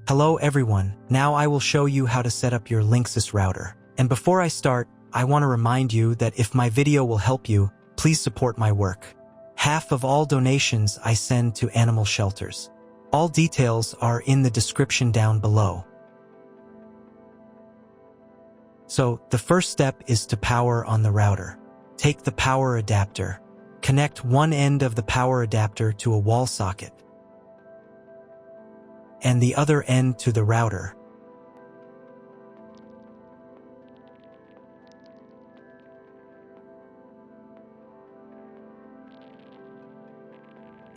Hello everyone, now I will show you how to set up your Linksys router. And before I start, I want to remind you that if my video will help you, please support my work. Half of all donations I send to animal shelters. All details are in the description down below. So, the first step is to power on the router. Take the power adapter. Connect one end of the power adapter to a wall socket and the other end to the router.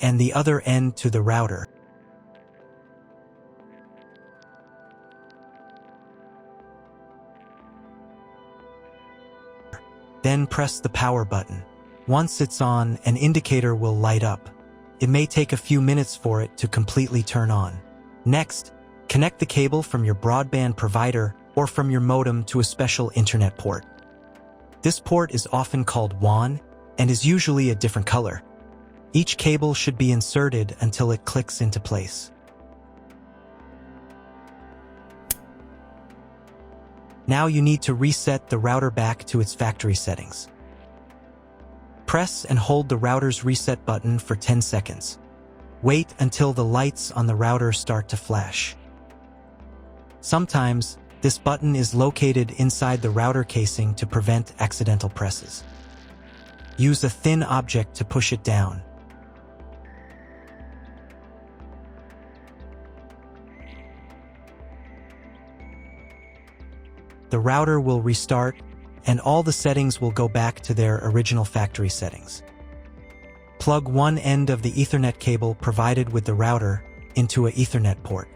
And the other end to the router. Then press the power button. Once it's on, an indicator will light up. It may take a few minutes for it to completely turn on. Next, connect the cable from your broadband provider or from your modem to a special internet port. This port is often called WAN and is usually a different color. Each cable should be inserted until it clicks into place. Now you need to reset the router back to its factory settings. Press and hold the router's reset button for 10 seconds. Wait until the lights on the router start to flash. Sometimes, this button is located inside the router casing to prevent accidental presses. Use a thin object to push it down. The router will restart, and all the settings will go back to their original factory settings. Plug one end of the Ethernet cable provided with the router into an Ethernet port.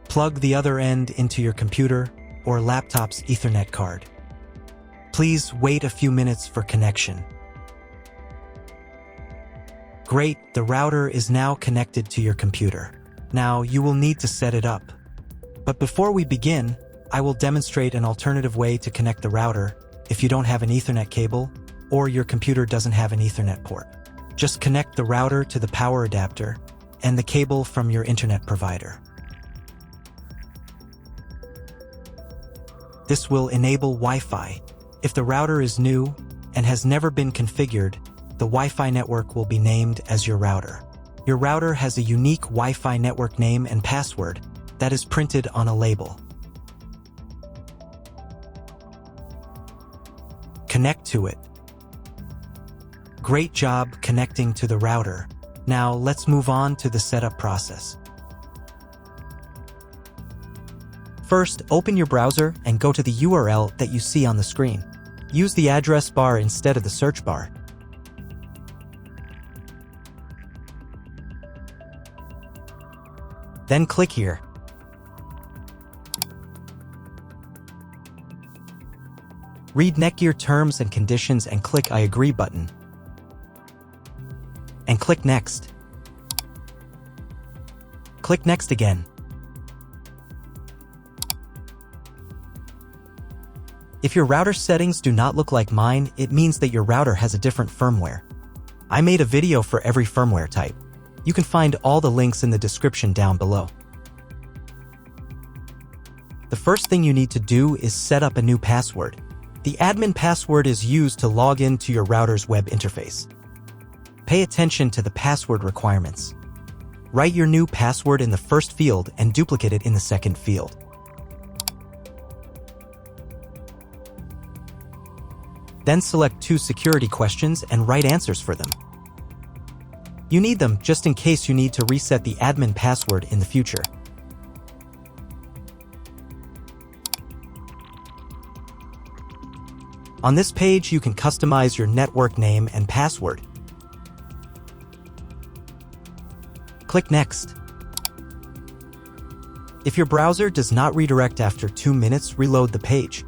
Plug the other end into your computer or laptop's Ethernet card. Please wait a few minutes for connection. Great, the router is now connected to your computer. Now you will need to set it up. But before we begin, I will demonstrate an alternative way to connect the router if you don't have an Ethernet cable or your computer doesn't have an Ethernet port. Just connect the router to the power adapter and the cable from your internet provider. This will enable Wi-Fi. If the router is new and has never been configured, the Wi-Fi network will be named as your router. Your router has a unique Wi-Fi network name and password that is printed on a label. Connect to it. Great job connecting to the router. Now let's move on to the setup process. First, open your browser and go to the URL that you see on the screen. Use the address bar instead of the search bar. Then click here. Read NETGEAR terms and conditions and click I agree button. And click next. Click next again. If your router settings do not look like mine, it means that your router has a different firmware. I made a video for every firmware type. You can find all the links in the description down below. The first thing you need to do is set up a new password. The admin password is used to log into your router's web interface. Pay attention to the password requirements. Write your new password in the first field and duplicate it in the second field. Then select 2 security questions and write answers for them. You need them just in case you need to reset the admin password in the future. On this page, you can customize your network name and password. Click Next. If your browser does not redirect after 2 minutes, reload the page.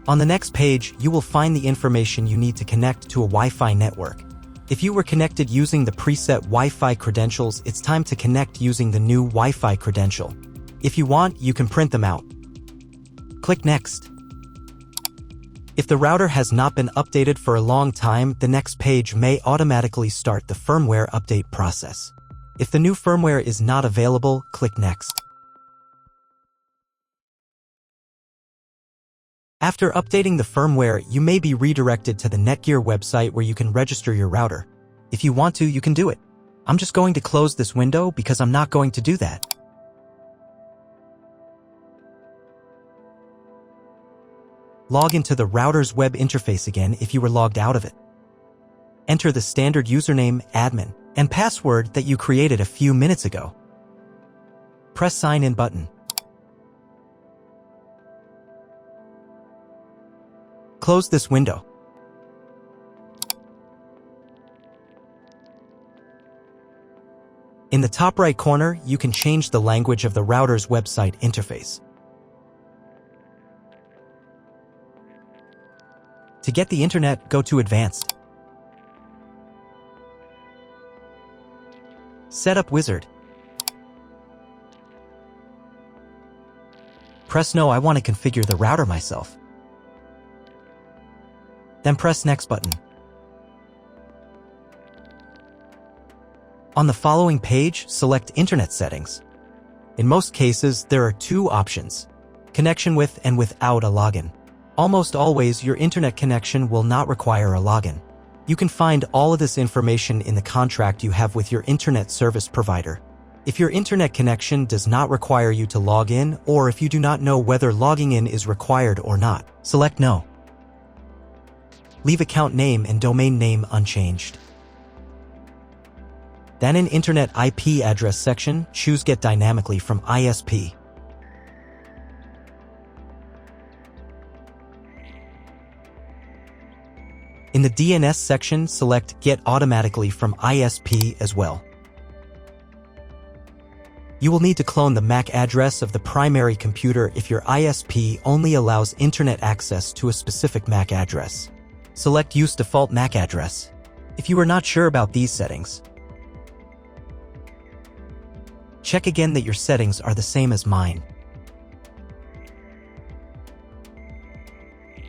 On the next page, you will find the information you need to connect to a Wi-Fi network. If you were connected using the preset Wi-Fi credentials, it's time to connect using the new Wi-Fi credential. If you want, you can print them out. Click Next. If the router has not been updated for a long time, the next page may automatically start the firmware update process. If the new firmware is not available, click Next. After updating the firmware, you may be redirected to the NETGEAR website where you can register your router. If you want to, you can do it. I'm just going to close this window because I'm not going to do that. Log into the router's web interface again if you were logged out of it. Enter the standard username, admin, and password that you created a few minutes ago. Press Sign In button. Close this window. In the top right corner, you can change the language of the router's website interface. To get the internet, go to Advanced. Setup Wizard. Press No, I want to configure the router myself. Then press Next button. On the following page, select Internet Settings. In most cases, there are two options: connection with and without a login. Almost always, your internet connection will not require a login. You can find all of this information in the contract you have with your internet service provider. If your internet connection does not require you to log in, or if you do not know whether logging in is required or not, select No. Leave account name and domain name unchanged. Then in Internet IP address section, choose Get Dynamically from ISP. In the DNS section, select Get Automatically from ISP as well. You will need to clone the MAC address of the primary computer if your ISP only allows internet access to a specific MAC address. Select Use Default MAC Address. If you are not sure about these settings, check again that your settings are the same as mine.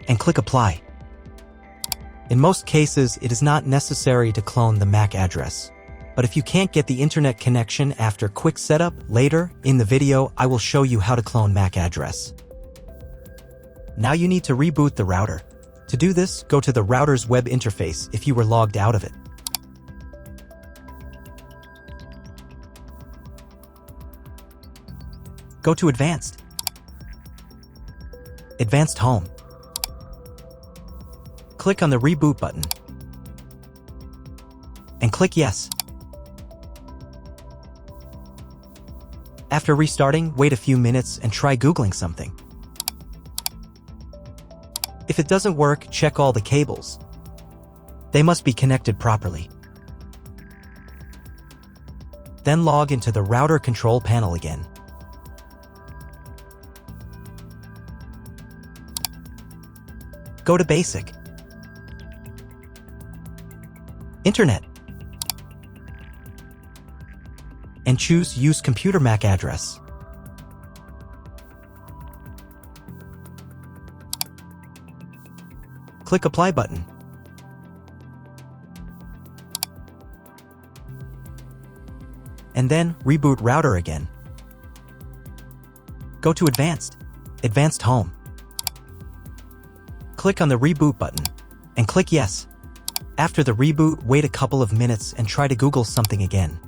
And click Apply. In most cases, it is not necessary to clone the MAC address. But if you can't get the internet connection after quick setup, later in the video, I will show you how to clone MAC address. Now you need to reboot the router. To do this, go to the router's web interface if you were logged out of it. Go to Advanced. Advanced Home. Click on the Reboot button. And click Yes. After restarting, wait a few minutes and try Googling something. If it doesn't work, check all the cables. They must be connected properly. Then log into the router control panel again. Go to Basic. Internet. And choose Use Computer MAC Address. Click Apply button. And then reboot router again. Go to Advanced. Advanced Home. Click on the Reboot button and click Yes. After the reboot, wait a couple of minutes and try to Google something again.